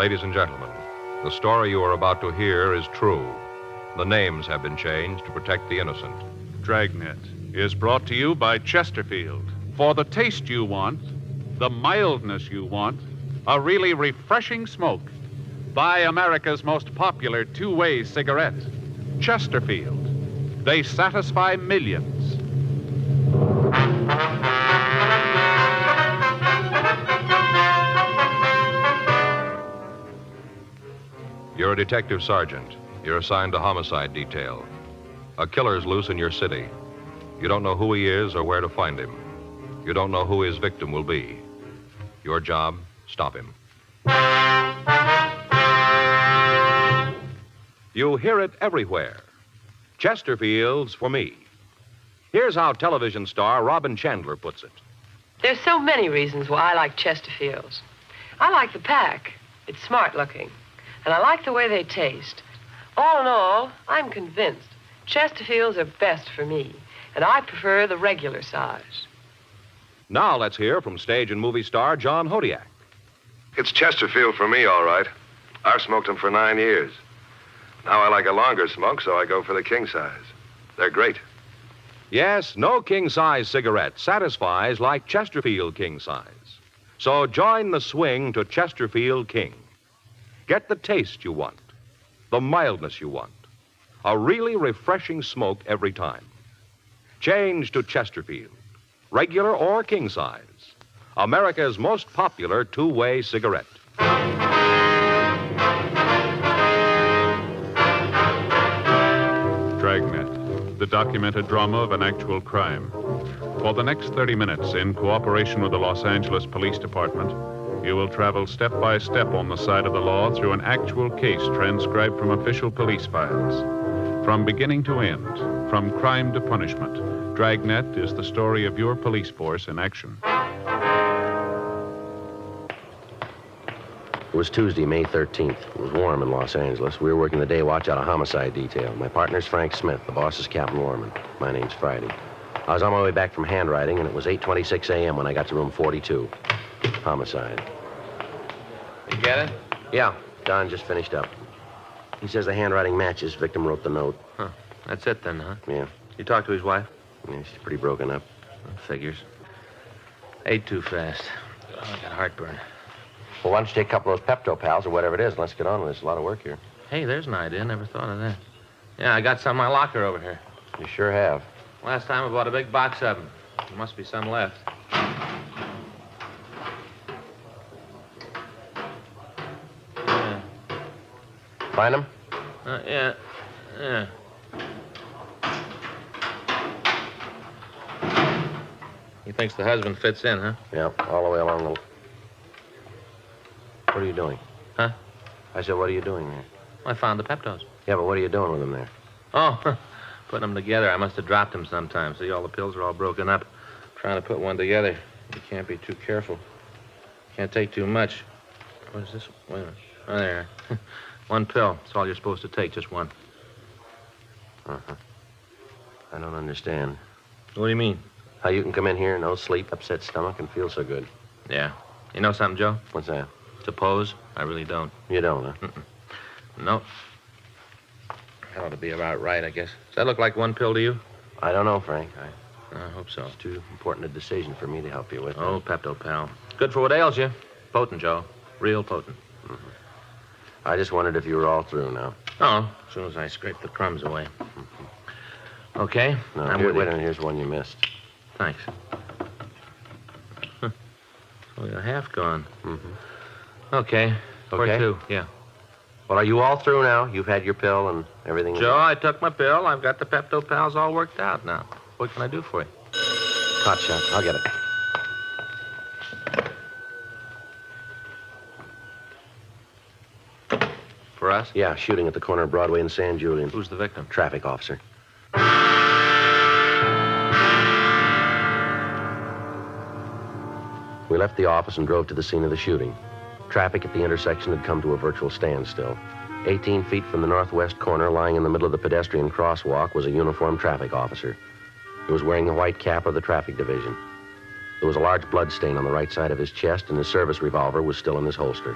Ladies and gentlemen, the story you are about to hear is true. The names have been changed to protect the innocent. Dragnet is brought to you by Chesterfield. For the taste you want, the mildness you want, a really refreshing smoke. Buy America's most popular two-way cigarette, Chesterfield. They satisfy millions. You're a detective sergeant. You're assigned to homicide detail. A killer's loose in your city. You don't know who he is or where to find him. You don't know who his victim will be. Your job, stop him. You hear it everywhere. Chesterfield's for me. Here's how television star Robin Chandler puts it. There's so many reasons why I like Chesterfields. I like the pack. It's smart looking. And I like the way they taste. All in all, I'm convinced Chesterfields are best for me, and I prefer the regular size. Now let's hear from stage and movie star John Hodiak. It's Chesterfield for me, all right. I've smoked them for 9 years. Now I like a longer smoke, so I go for the king size. They're great. Yes, no king-size cigarette satisfies like Chesterfield king size. So join the swing to Chesterfield King. Get the taste you want, the mildness you want, a really refreshing smoke every time. Change to Chesterfield, regular or king size, America's most popular two-way cigarette. Dragnet, the documented drama of an actual crime. For the next 30 minutes, in cooperation with the Los Angeles Police Department, you will travel step by step on the side of the law through an actual case transcribed from official police files. From beginning to end, from crime to punishment, Dragnet is the story of your police force in action. It was Tuesday, May 13th. It was warm in Los Angeles. We were working the day watch out of homicide detail. My partner's Frank Smith. The boss is Captain Lorman. My name's Friday. I was on my way back from handwriting, and it was 8:26 a.m. when I got to room 42. Homicide. You get it? Yeah, Don just finished up. He says the handwriting matches. Victim wrote the note. Huh. That's it then, huh? Yeah. You talked to his wife? Yeah, she's pretty broken up. Figures. Ate too fast. Oh, I got heartburn. Well, why don't you take a couple of those Pepto Pals or whatever it is, and let's get on with this. A lot of work here. Hey, there's an idea. Never thought of that. Yeah, I got some in my locker over here. You sure have. Last time I bought a big box of them. There must be some left. Yeah. Find them? Yeah. He thinks the husband fits in, huh? Yeah, all the way along the... What are you doing? Huh? I said, what are you doing there? I found the Peptos. Yeah, but what are you doing with them there? Oh, putting them together. I must have dropped them sometime. See, all the pills are all broken up. Trying to put one together. You can't be too careful. Can't take too much. What is this? Wait a minute. Oh, there. One pill. That's all you're supposed to take, just one. Uh-huh. I don't understand. What do you mean? How you can come in here, no sleep, upset stomach, and feel so good. Yeah. You know something, Joe? What's that? Suppose I really don't. You don't, huh? Nope. That ought to be about right, I guess. Does that look like one pill to you? I don't know, Frank. I hope so. It's too important a decision for me to help you with. Oh, Pepto, pal. Good for what ails you. Potent, Joe. Real potent. Mm-hmm. I just wondered if you were all through now. Oh, as soon as I scrape the crumbs away. Okay? No, I'm here, with wait you. a minute. Here's one you missed. Thanks. Only a half gone. Mm-hmm. Okay. Or Okay. two, yeah. Well, are you all through now? You've had your pill and everything? Joe, I took my pill. I've got the Pepto Pals all worked out now. What can I do for you? Hot shot. I'll get it. For us? Yeah, shooting at the corner of Broadway and San Julian. Who's the victim? Traffic officer. We left the office and drove to the scene of the shooting. Traffic at the intersection had come to a virtual standstill. 18 feet from the northwest corner, lying in the middle of the pedestrian crosswalk, was a uniformed traffic officer. He was wearing the white cap of the traffic division. There was a large blood stain on the right side of his chest, and his service revolver was still in his holster.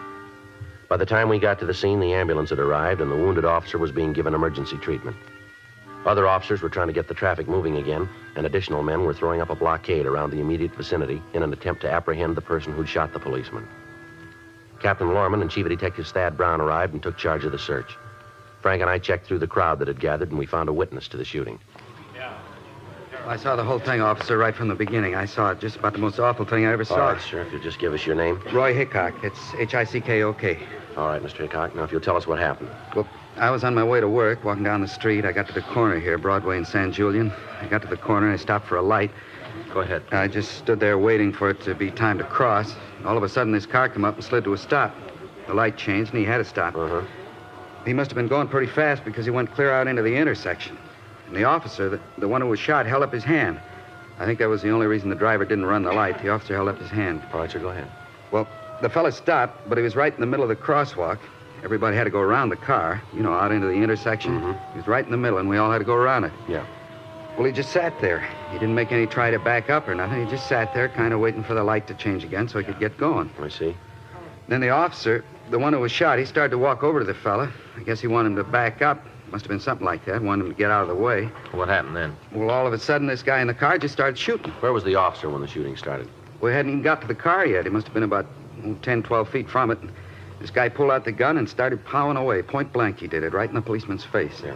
By the time we got to the scene, the ambulance had arrived and the wounded officer was being given emergency treatment. Other officers were trying to get the traffic moving again, and additional men were throwing up a blockade around the immediate vicinity in an attempt to apprehend the person who'd shot the policeman. Captain Lorman and Chief Detective Thad Brown arrived and took charge of the search. Frank and I checked through the crowd that had gathered, and we found a witness to the shooting. I saw the whole thing, officer, right from the beginning. I saw it. Just about the most awful thing I ever saw. All right, sir, if you'll just give us your name. Roy Hickok. It's Hickok. All right, Mr. Hickok. Now, if you'll tell us what happened. Well, I was on my way to work, walking down the street. I got to the corner here, Broadway and San Julian. I got to the corner and I stopped for a light. Go ahead. I just stood there waiting for it to be time to cross. All of a sudden, this car came up and slid to a stop. The light changed and he had to stop. Uh-huh. He must have been going pretty fast because he went clear out into the intersection. And the officer, the one who was shot, held up his hand. I think that was the only reason the driver didn't run the light. The officer held up his hand. All right, sir, go ahead. Well, the fella stopped, but he was right in the middle of the crosswalk. Everybody had to go around the car, out into the intersection. Mm-hmm. He was right in the middle, and we all had to go around it. Yeah. Well, he just sat there. He didn't make any try to back up or nothing. He just sat there, kind of waiting for the light to change again so he could get going. I see. Then the officer, the one who was shot, he started to walk over to the fella. I guess he wanted him to back up. Must have been something like that. Wanted him to get out of the way. What happened then? Well, all of a sudden, this guy in the car just started shooting. Where was the officer when the shooting started? We hadn't even got to the car yet. He must have been about 10, 12 feet from it. This guy pulled out the gun and started plowing away. Point blank, he did it, right in the policeman's face. Yeah.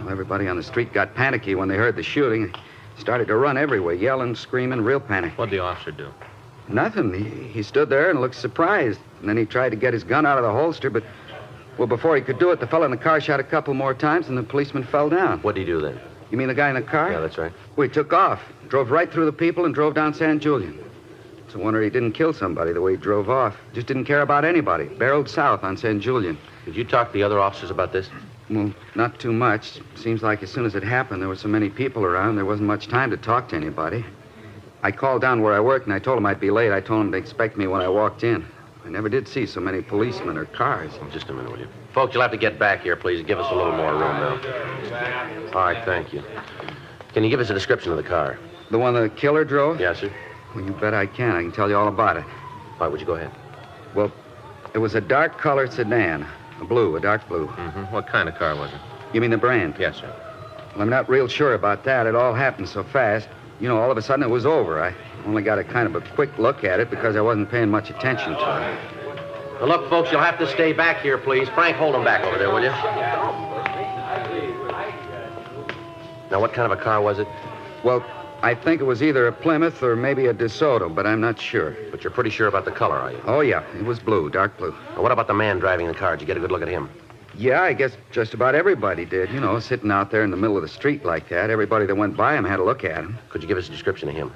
Well, everybody on the street got panicky when they heard the shooting. Started to run everywhere, yelling, screaming, real panic. What'd the officer do? Nothing. He stood there and looked surprised. And then he tried to get his gun out of the holster, but, well, before he could do it, the fellow in the car shot a couple more times and the policeman fell down. What'd he do then? You mean the guy in the car? Yeah, that's right. Well, he took off, drove right through the people and drove down San Julian. It's a wonder he didn't kill somebody the way he drove off. Just didn't care about anybody. Barreled south on San Julian. Did you talk to the other officers about this? Well, not too much. Seems like as soon as it happened, there were so many people around, there wasn't much time to talk to anybody. I called down where I worked, and I told him I'd be late. I told him to expect me when I walked in. I never did see so many policemen or cars. Just a minute, will you? Folks, you'll have to get back here, please. Give us a little more room now. All right, thank you. Can you give us a description of the car? The one the killer drove? Yes, sir. Well, you bet I can. I can tell you all about it. All right, would you go ahead? Well, it was a dark-colored sedan. A dark blue. Mm-hmm. What kind of car was it? You mean the brand? Yes, sir. Well, I'm not real sure about that. It all happened so fast. All of a sudden it was over. I only got a kind of a quick look at it because I wasn't paying much attention to it. Now, look, folks, you'll have to stay back here, please. Frank, hold him back over there, will you? Now, what kind of a car was it? Well, I think it was either a Plymouth or maybe a DeSoto, but I'm not sure. But you're pretty sure about the color, are you? Oh, yeah. It was blue, dark blue. Now, what about the man driving the car? Did you get a good look at him? Yeah, I guess just about everybody did. Sitting out there in the middle of the street like that. Everybody that went by him had a look at him. Could you give us a description of him?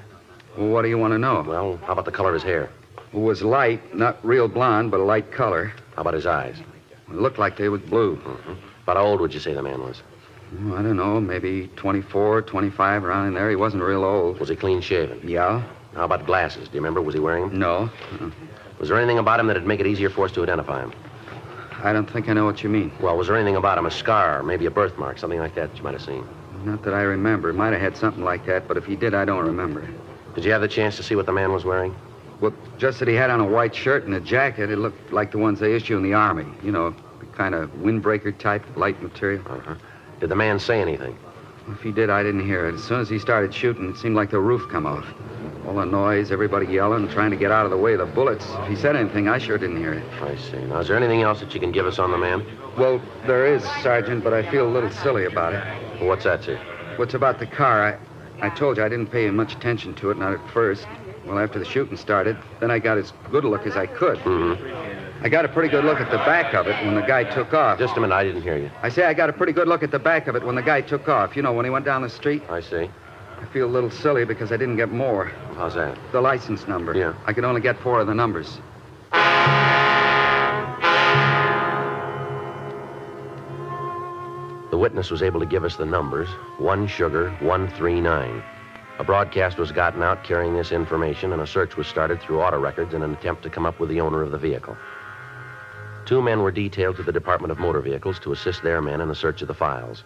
Well, what do you want to know? Well, how about the color of his hair? It was light, not real blonde, but a light color. How about his eyes? It looked like they was blue. Mm-hmm. About how old would you say the man was? Oh, I don't know, maybe 24, 25, around in there. He wasn't real old. Was he clean shaven? Yeah. How about glasses? Do you remember? Was he wearing them? No. Was there anything about him that'd make it easier for us to identify him? I don't think I know what you mean. Well, was there anything about him, a scar, maybe a birthmark, something like that you might have seen? Not that I remember. Might have had something like that, but if he did, I don't remember. Did you have the chance to see what the man was wearing? Well, just that he had on a white shirt and a jacket. It looked like the ones they issue in the Army. The kind of windbreaker type, light material. Uh-huh. Did the man say anything? If he did, I didn't hear it. As soon as he started shooting, it seemed like the roof come off. All the noise, everybody yelling, trying to get out of the way of the bullets. If he said anything, I sure didn't hear it. I see. Now, is there anything else that you can give us on the man? Well, there is, Sergeant, but I feel a little silly about it. Well, what's that, sir? What's about the car? I told you I didn't pay much attention to it, not at first. Well, after the shooting started, then I got as good a look as I could. Mm-hmm. I got a pretty good look at the back of it when the guy took off. Just a minute, I didn't hear you. I say I got a pretty good look at the back of it when the guy took off. When he went down the street. I see. I feel a little silly because I didn't get more. How's that? The license number. Yeah. I could only get 4 of the numbers. The witness was able to give us the numbers, 1 Sugar 139. A broadcast was gotten out carrying this information, and a search was started through auto records in an attempt to come up with the owner of the vehicle. 2 men were detailed to the Department of Motor Vehicles to assist their men in the search of the files.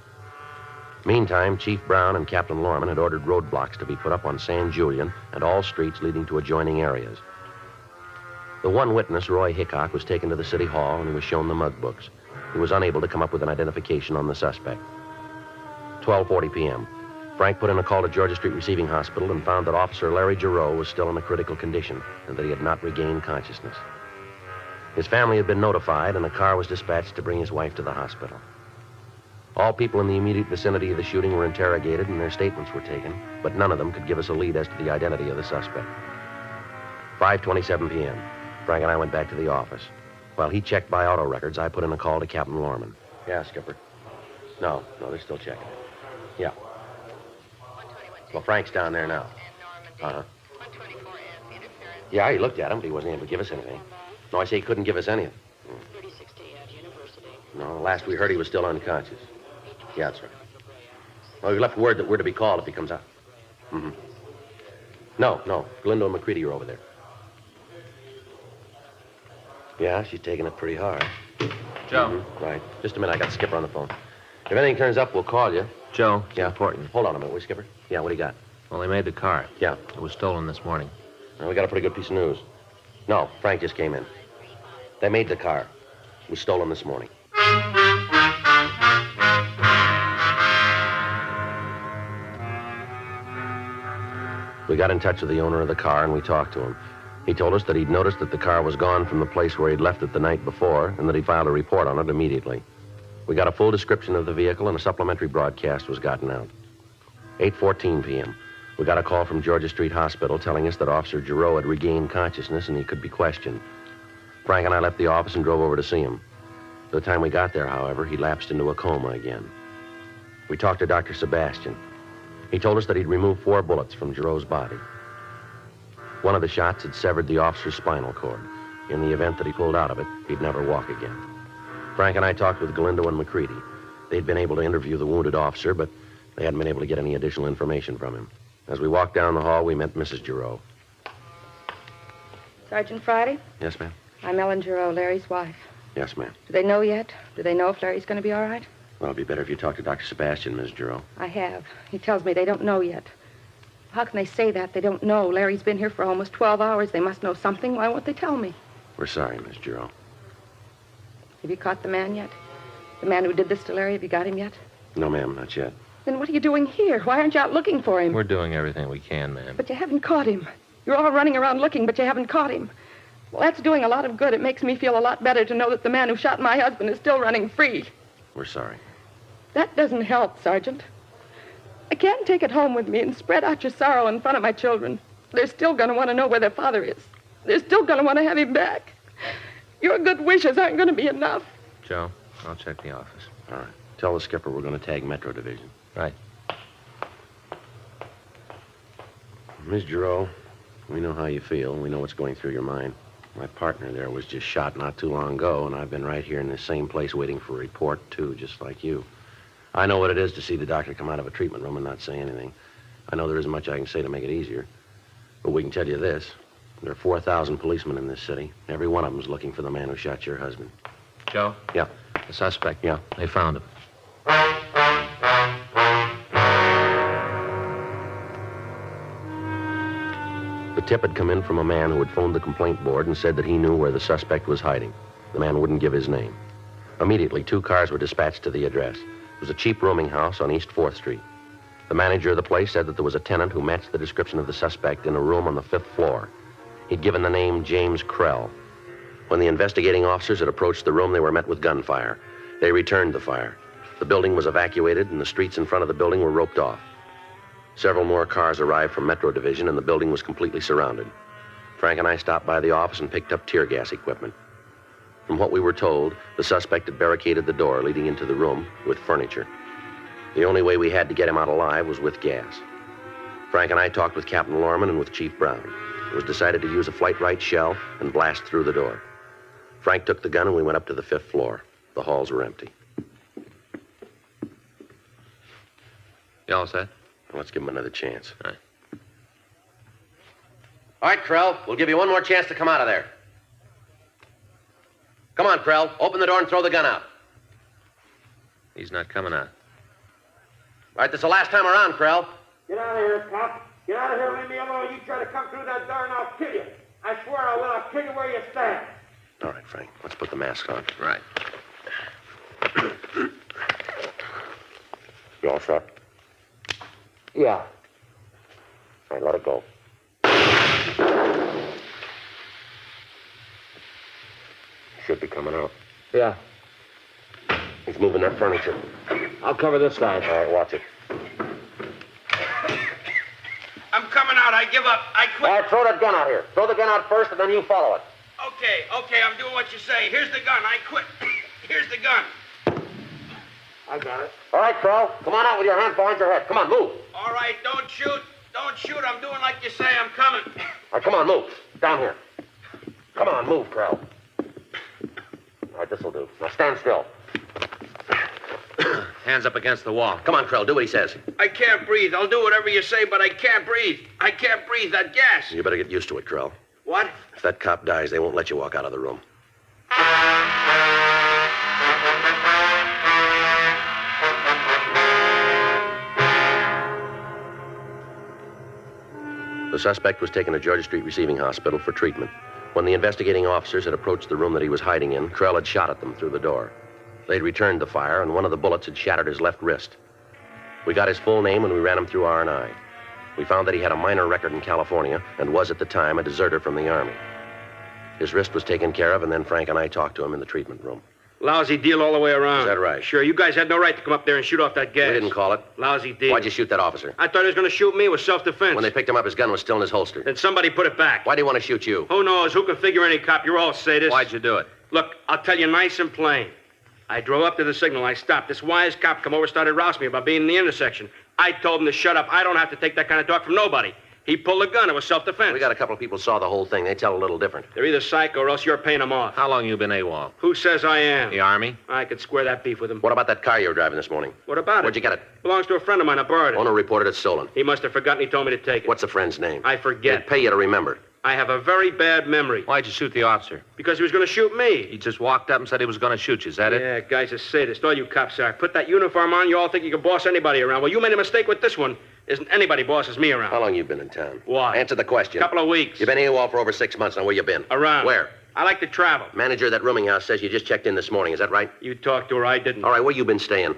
Meantime, Chief Brown and Captain Lorman had ordered roadblocks to be put up on San Julian and all streets leading to adjoining areas. The one witness, Roy Hickok, was taken to the city hall and he was shown the mug books. He was unable to come up with an identification on the suspect. 12:40 p.m. Frank put in a call to Georgia Street Receiving Hospital and found that Officer Larry Giroux was still in a critical condition and that he had not regained consciousness. His family had been notified and a car was dispatched to bring his wife to the hospital. All people in the immediate vicinity of the shooting were interrogated and their statements were taken, but none of them could give us a lead as to the identity of the suspect. 5:27 p.m. Frank and I went back to the office. While he checked by auto records, I put in a call to Captain Lorman. Yeah, Skipper. No, they're still checking. Yeah. Well, Frank's down there now. Uh-huh. Yeah, he looked at him, but he wasn't able to give us anything. No, I say he couldn't give us anything. No, last we heard he was still unconscious. Yeah, that's right. Well, he left word that we're to be called if he comes out. Mm-hmm. No, Glinda and McCready are over there. Yeah, she's taking it pretty hard. Joe. Mm-hmm. Right. Just a minute, I got Skipper on the phone. If anything turns up, we'll call you. Joe, it's Yeah. important. Hold on a minute, will you, Skipper? Yeah, what do you got? Well, they made the car. Yeah. It was stolen this morning. Well, we got a pretty good piece of news. No, Frank just came in. They made the car. It was stolen this morning. We got in touch with the owner of the car and we talked to him. He told us that he'd noticed that the car was gone from the place where he'd left it the night before and that he filed a report on it immediately. We got a full description of the vehicle and a supplementary broadcast was gotten out. 8:14 p.m. We got a call from Georgia Street Hospital telling us that Officer Giroux had regained consciousness and he could be questioned. Frank and I left the office and drove over to see him. By the time we got there, however, he lapsed into a coma again. We talked to Dr. Sebastian. He told us that he'd removed 4 bullets from Giroux's body. One of the shots had severed the officer's spinal cord. In the event that he pulled out of it, he'd never walk again. Frank and I talked with Galindo and McCready. They'd been able to interview the wounded officer, but they hadn't been able to get any additional information from him. As we walked down the hall, we met Mrs. Giroux. Sergeant Friday? Yes, ma'am? I'm Ellen Giroux, Larry's wife. Yes, ma'am. Do they know yet? Do they know if Larry's going to be all right? Well, it'd be better if you talked to Dr. Sebastian, Miss Giroux. I have. He tells me they don't know yet. How can they say that? They don't know. Larry's been here for almost 12 hours. They must know something. Why won't they tell me? We're sorry, Miss Giroux. Have you caught the man yet? The man who did this to Larry, have you got him yet? No, ma'am, not yet. Then what are you doing here? Why aren't you out looking for him? We're doing everything we can, ma'am. But you haven't caught him. You're all running around looking, but you haven't caught him. Well, that's doing a lot of good. It makes me feel a lot better to know that the man who shot my husband is still running free. We're sorry. That doesn't help, Sergeant. I can't take it home with me and spread out your sorrow in front of my children. They're still going to want to know where their father is. They're still going to want to have him back. Your good wishes aren't going to be enough. Joe, I'll check the office. All right. Tell the skipper we're going to tag Metro Division. Right. Miss Giroux, we know how you feel. We know what's going through your mind. My partner there was just shot not too long ago, and I've been right here in this same place waiting for a report, too, just like you. I know what it is to see the doctor come out of a treatment room and not say anything. I know there isn't much I can say to make it easier. But we can tell you this. There are 4,000 policemen in this city. Every one of them's looking for the man who shot your husband. Joe? Yeah. The suspect? Yeah. They found him. The tip had come in from a man who had phoned the complaint board and said that he knew where the suspect was hiding. The man wouldn't give his name. Immediately, 2 cars were dispatched to the address. It was a cheap rooming house on East 4th Street. The manager of the place said that there was a tenant who matched the description of the suspect in a room on the 5th floor. He'd given the name James Krell. When the investigating officers had approached the room, they were met with gunfire. They returned the fire. The building was evacuated, and the streets in front of the building were roped off. Several more cars arrived from Metro Division, and the building was completely surrounded. Frank and I stopped by the office and picked up tear gas equipment. From what we were told, the suspect had barricaded the door leading into the room with furniture. The only way we had to get him out alive was with gas. Frank and I talked with Captain Lorman and with Chief Brown. It was decided to use a flight-right shell and blast through the door. Frank took the gun and we went up to the 5th floor. The halls were empty. You all set? Let's give him another chance. All right. All right, Krell, we'll give you one more chance to come out of there. Come on, Krell, open the door and throw the gun out. He's not coming out. All right, this is the last time around, Krell. Get out of here, cop. Get out of here, leave me alone. You try to come through that door and I'll kill you. I swear I will. I'll kill you where you stand. All right, Frank. Let's put the masks on. Right. You all set? Yeah. All right, let it go. Should be coming out. Yeah. He's moving that furniture. I'll cover this side. All right, watch it. I'm coming out. I give up. I quit. All right, throw that gun out here. Throw the gun out first, and then you follow it. Okay, I'm doing what you say. Here's the gun. I quit. Here's the gun. I got it. All right, Crow. Come on out with your hands behind your head. Come on, move. All right, don't shoot. Don't shoot. I'm doing like you say. I'm coming. All right, come on, move. Down here. Come on, move, Crow. All right, this'll do. Now stand still. Hands up against the wall. Come on, Crow. Do what he says. I can't breathe. I'll do whatever you say, but I can't breathe. I can't breathe. That gas. You better get used to it, Crow. What? If that cop dies, they won't let you walk out of the room. The suspect was taken to Georgia Street Receiving Hospital for treatment. When the investigating officers had approached the room that he was hiding in, Krell had shot at them through the door. They'd returned the fire, and one of the bullets had shattered his left wrist. We got his full name, and we ran him through R&I. We found that he had a minor record in California and was, at the time, a deserter from the Army. His wrist was taken care of, and then Frank and I talked to him in the treatment room. Lousy deal all the way around. Is that right? Sure, you guys had no right to come up there and shoot off that gas. We didn't call it. Lousy deal. Why'd you shoot that officer? I thought he was going to shoot me. It was self-defense. When they picked him up, his gun was still in his holster. Then somebody put it back. Why'd he want to shoot you? Who knows? Who can figure any cop? You're all sadists. Why'd you do it? Look, I'll tell you nice and plain. I drove up to the signal. I stopped. This wise cop come over, started rousing me about being in the intersection. I told him to shut up. I don't have to take that kind of talk from nobody. He pulled a gun. It was self-defense. We got a couple of people saw the whole thing. They tell a little different. They're either psycho or else you're paying them off. How long you been AWOL? Who says I am? The Army? I could square that beef with him. What about that car you were driving this morning? What about it? Where'd you get it? Belongs to a friend of mine. I borrowed it. Owner reported it stolen. He must have forgotten. He told me to take it. What's the friend's name? I forget. They'd pay you to remember. I have a very bad memory. Why'd you shoot the officer? Because he was going to shoot me. He just walked up and said he was going to shoot you. Is that it? Yeah, guy's a sadist. All you cops are. Put that uniform on, you all think you can boss anybody around. Well, you made a mistake with this one. Isn't anybody bosses me around. How long you been in town? Why? Answer the question. Couple of weeks. You've been AWOL for over 6 months. Now, where you been? Around. Where? I like to travel. Manager of that rooming house says you just checked in this morning. Is that right? You talked to her. I didn't. All right, where you been staying?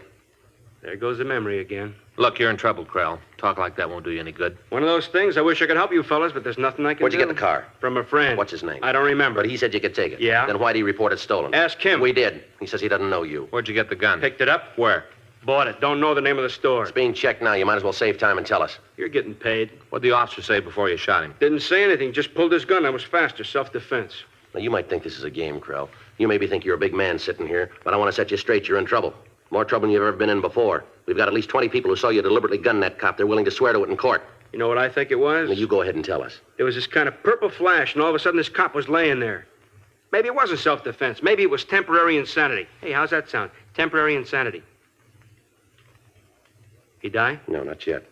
There goes the memory again. Look, you're in trouble, Krell. Talk like that won't do you any good. One of those things. I wish I could help you fellas, but there's nothing I can do. Where'd you get the car? From a friend. What's his name? I don't remember. But he said you could take it. Yeah? Then why'd he report it stolen? Ask him. We did. He says he doesn't know you. Where'd you get the gun? Picked it up. Where? Bought it. Don't know the name of the store. It's being checked now. You might as well save time and tell us. You're getting paid. What'd the officer say before you shot him? Didn't say anything. Just pulled his gun. I was faster. Self-defense. Now, you might think this is a game, Krell. You maybe think you're a big man sitting here, but I want to set you straight. You're in trouble. More trouble than you've ever been in before. We've got at least 20 people who saw you deliberately gun that cop. They're willing to swear to it in court. You know what I think it was? Now, you go ahead and tell us. There was this kind of purple flash, and all of a sudden this cop was laying there. Maybe it wasn't self-defense. Maybe it was temporary insanity. Hey, how's that sound? Temporary insanity. He die? No, not yet.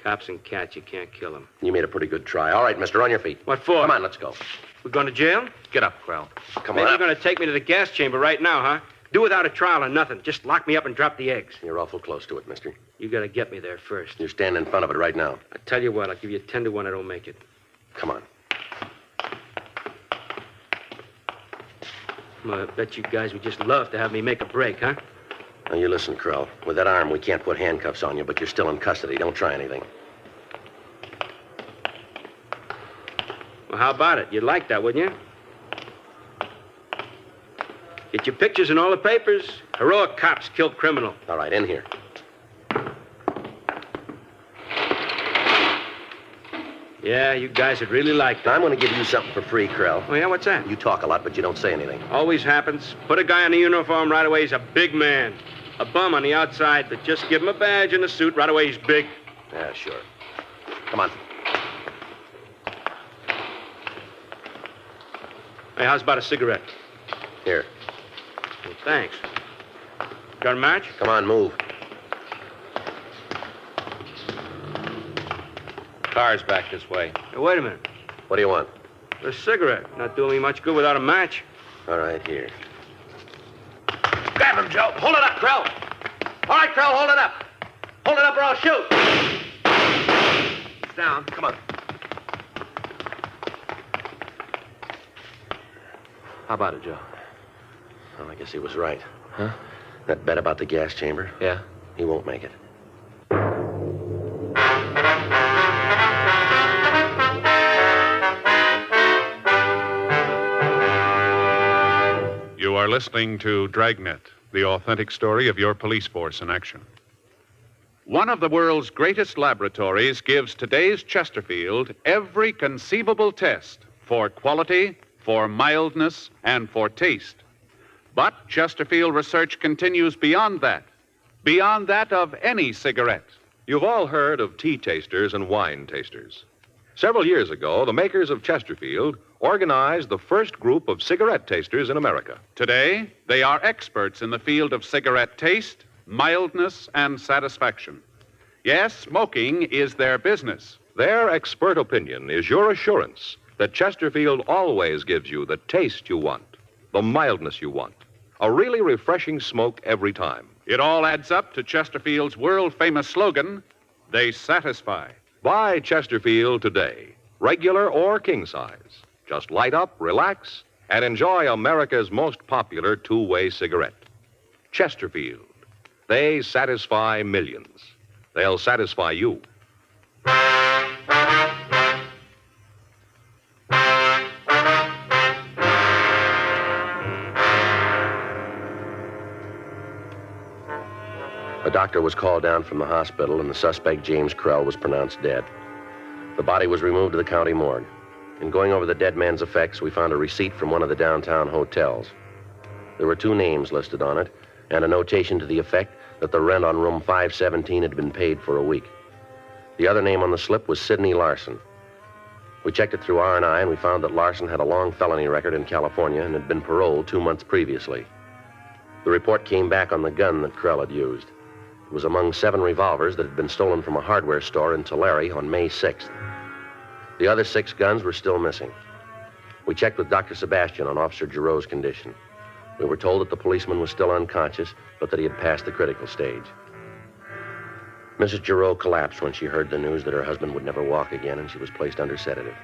Cops and cats, you can't kill them. You made a pretty good try. All right, mister, on your feet. What for? Come on, let's go. We're going to jail? Get up, Krell. Come Maybe on you're up. going to take me to the gas chamber right now, huh? Do without a trial or nothing. Just lock me up and drop the eggs. You're awful close to it, mister. You got to get me there first. You're standing in front of it right now. I tell you what, I'll give you 10 to 1 I don't make it. Come on. I bet you guys would just love to have me make a break, huh? Now, you listen, Krell. With that arm, we can't put handcuffs on you, but you're still in custody. Don't try anything. Well, how about it? You'd like that, wouldn't you? Get your pictures in all the papers. Heroic cops killed criminal. All right, in here. Yeah, you guys would really like Now, that. I'm going to give you something for free, Krell. Oh, yeah? What's that? You talk a lot, but you don't say anything. Always happens. Put a guy in a uniform right away, he's a big man. A bum on the outside, but just give him a badge and a suit, right away he's big. Yeah, sure. Come on. Hey, how's about a cigarette? Here. Well, thanks. Got a match? Come on, move. Car's back this way. Hey, wait a minute. What do you want? A cigarette. Not doing me much good without a match. All right, here. Grab him, Joe. Hold it up, Krell. All right, Krell, hold it up. Hold it up or I'll shoot. It's down. Come on. How about it, Joe? Well, I guess he was right. Huh? That bet about the gas chamber, Yeah? he won't make it. You are listening to Dragnet, the authentic story of your police force in action. One of the world's greatest laboratories gives today's Chesterfield every conceivable test for quality, for mildness, and for taste. But Chesterfield research continues beyond that of any cigarette. You've all heard of tea tasters and wine tasters. Several years ago, the makers of Chesterfield organized the first group of cigarette tasters in America. Today, they are experts in the field of cigarette taste, mildness, and satisfaction. Yes, smoking is their business. Their expert opinion is your assurance that Chesterfield always gives you the taste you want, the mildness you want, a really refreshing smoke every time. It all adds up to Chesterfield's world-famous slogan, they satisfy. Buy Chesterfield today, regular or king size. Just light up, relax, and enjoy America's most popular two-way cigarette. Chesterfield. They satisfy millions. They'll satisfy you. A doctor was called down from the hospital, and the suspect, James Krell, was pronounced dead. The body was removed to the county morgue. In going over the dead man's effects, we found a receipt from one of the downtown hotels. There were 2 names listed on it, and a notation to the effect that the rent on room 517 had been paid for a week. The other name on the slip was Sidney Larson. We checked it through R&I, and we found that Larson had a long felony record in California and had been paroled 2 months previously. The report came back on the gun that Krell had used. It was among 7 revolvers that had been stolen from a hardware store in Tulare on May 6th. The other 6 guns were still missing. We checked with Dr. Sebastian on Officer Giroux's condition. We were told that the policeman was still unconscious, but that he had passed the critical stage. Mrs. Giroux collapsed when she heard the news that her husband would never walk again, and she was placed under sedative.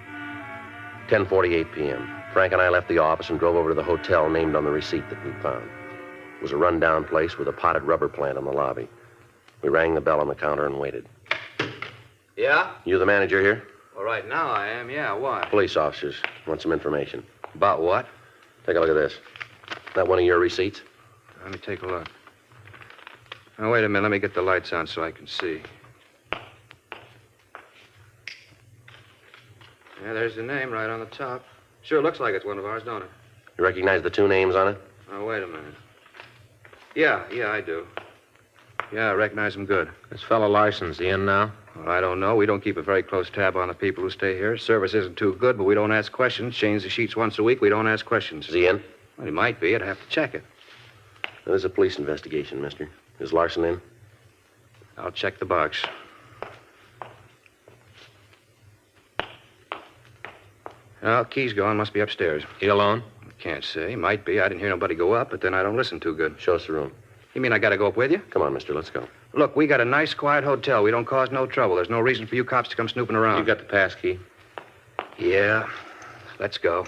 10:48 p.m. Frank and I left the office and drove over to the hotel named on the receipt that we'd found. It was a run-down place with a potted rubber plant in the lobby. We rang the bell on the counter and waited. Yeah? You the manager here? Well, right now I am, yeah. Why? Police officers. Want some information. About what? Take a look at this. That one of your receipts? Let me take a look. Now, wait a minute. Let me get the lights on so I can see. Yeah, there's the name right on the top. Sure looks like it's one of ours, don't it? You recognize the 2 names on it? Oh, wait a minute. Yeah, I do. Yeah, I recognize him good. This fellow Larson's he in now? Well, I don't know. We don't keep a very close tab on the people who stay here. Service isn't too good, but we don't ask questions. Change the sheets once a week. We don't ask questions. Is he in? Well, he might be. I'd have to check it. There's a police investigation, mister. Is Larson in? I'll check the box. Well, key's gone. Must be upstairs. He alone? Can't say. Might be. I didn't hear nobody go up, but then I don't listen too good. Show us the room. You mean I gotta go up with you? Come on, mister. Let's go. Look, we got a nice, quiet hotel. We don't cause no trouble. There's no reason for you cops to come snooping around. You got the pass key? Yeah. Let's go.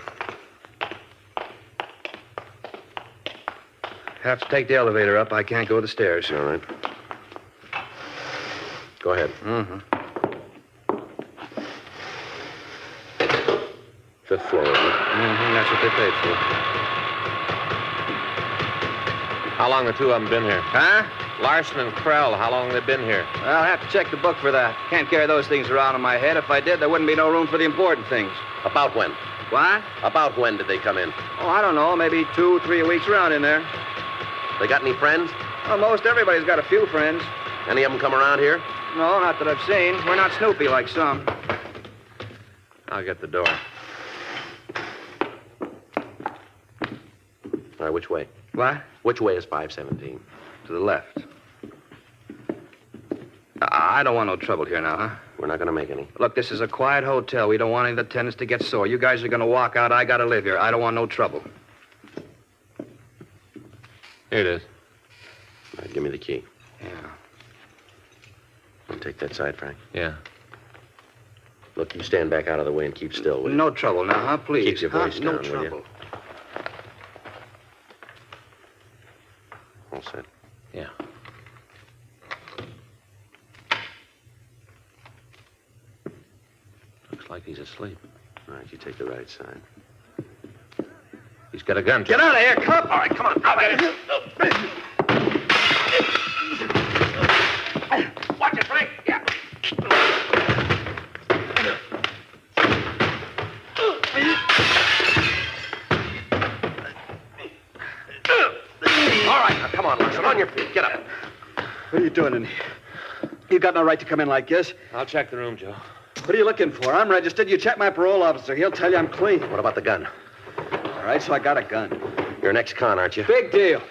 Have to take the elevator up. I can't go the stairs. All right. Go ahead. Mm-hmm. 5th floor, isn't it? Mm-hmm. That's what they paid for. How long the 2 of them been here? Huh? Larson and Krell, how long they been here? Well, I'll have to check the book for that. Can't carry those things around in my head. If I did, there wouldn't be no room for the important things. About when? What? About when did they come in? Oh, I don't know. Maybe 2, 3 weeks around in there. They got any friends? Well, most everybody's got a few friends. Any of them come around here? No, not that I've seen. We're not snoopy like some. I'll get the door. All right, which way? What? Which way is 517? To the left. I don't want no trouble here now, huh? We're not going to make any. Look, this is a quiet hotel. We don't want any of the tenants to get sore. You guys are going to walk out. I got to live here. I don't want no trouble. Here it is. All right, give me the key. Yeah. And take that side, Frank. Yeah. Look, you stand back out of the way and keep still, will you? No trouble now, huh? Please. Keep your voice No down, will you? trouble. like he's asleep. All right, you take the right side. He's got a gun. Get out of here, cop! All right, come on. I'll get it. Watch it, Frank. Yeah. All right, now, come on, Larson. On your feet. Get up. What are you doing in here? You got no right to come in like this. I'll check the room, Joe. What are you looking for? I'm registered. You check my parole officer. He'll tell you I'm clean. What about the gun? All right, so I got a gun. You're an ex-con, aren't you? Big deal.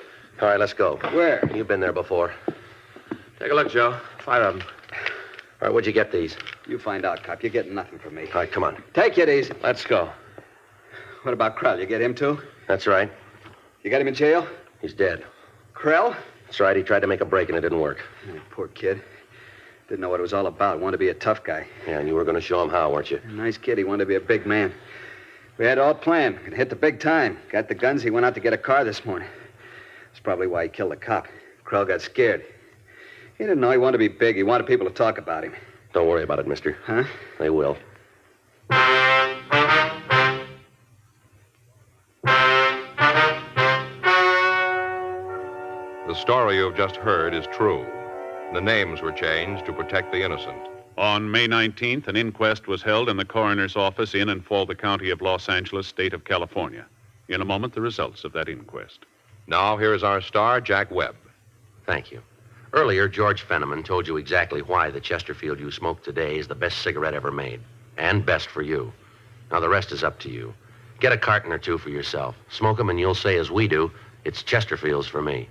All right, let's go. Where? You've been there before. Take a look, Joe. 5 of them. All right, where'd you get these? You find out, cop. You're getting nothing from me. All right, come on. Take it easy. Let's go. What about Krell? You get him, too? That's right. You got him in jail? He's dead. Krell? That's right. He tried to make a break and it didn't work. Oh, poor kid. Didn't know what it was all about. Wanted to be a tough guy. Yeah, and you were going to show him how, weren't you? Nice kid. He wanted to be a big man. We had it all planned. Gonna hit the big time. Got the guns. He went out to get a car this morning. That's probably why he killed the cop. Krell got scared. He didn't know he wanted to be big. He wanted people to talk about him. Don't worry about it, mister. Huh? They will. The story you've just heard is true. The names were changed to protect the innocent. On May 19th, an inquest was held in the coroner's office in and for the county of Los Angeles, state of California. In a moment, the results of that inquest. Now, here is our star, Jack Webb. Thank you. Earlier, George Fenneman told you exactly why the Chesterfield you smoke today is the best cigarette ever made. And best for you. Now, the rest is up to you. Get a carton or two for yourself. Smoke them and you'll say, as we do, it's Chesterfields for me.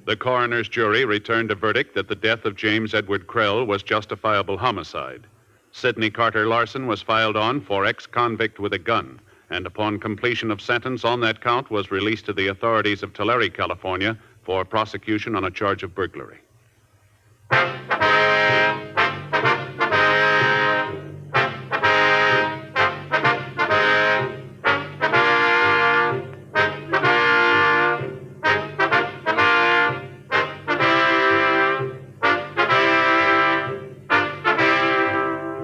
The coroner's jury returned a verdict that the death of James Edward Krell was justifiable homicide. Sidney Carter Larson was filed on for ex-convict with a gun, and upon completion of sentence on that count was released to the authorities of Tulare, California, for prosecution on a charge of burglary.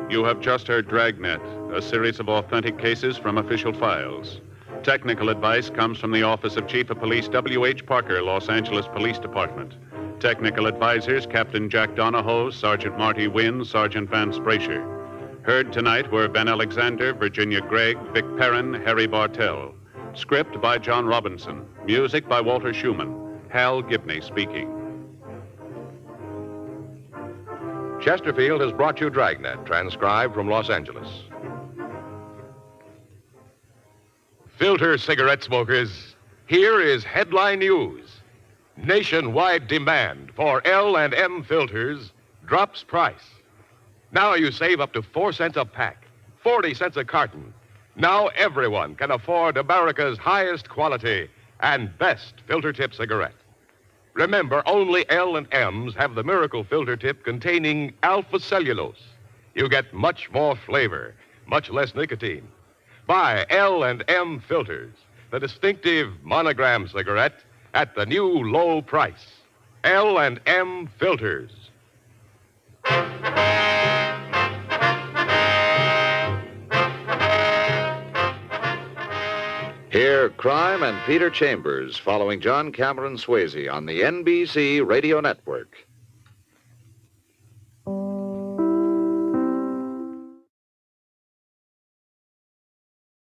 You have just heard Dragnet, a series of authentic cases from official files. Technical advice comes from the Office of Chief of Police W.H. Parker, Los Angeles Police Department. Technical advisors, Captain Jack Donahoe, Sergeant Marty Wynn, Sergeant Vance Brasher. Heard tonight were Ben Alexander, Virginia Gregg, Vic Perrin, Harry Bartell. Script by John Robinson. Music by Walter Schumann. Hal Gibney speaking. Chesterfield has brought you Dragnet, transcribed from Los Angeles. Filter cigarette smokers, here is headline news. Nationwide demand for L&M filters drops price. Now you save up to 4 cents a pack, 40 cents a carton. Now everyone can afford America's highest quality and best filter tip cigarette. Remember, only L&M's have the miracle filter tip containing alpha cellulose. You get much more flavor, much less nicotine. Buy L&M filters, the distinctive monogram cigarette at the new low price. L&M filters. Hear Crime and Peter Chambers following John Cameron Swayze on the NBC Radio Network.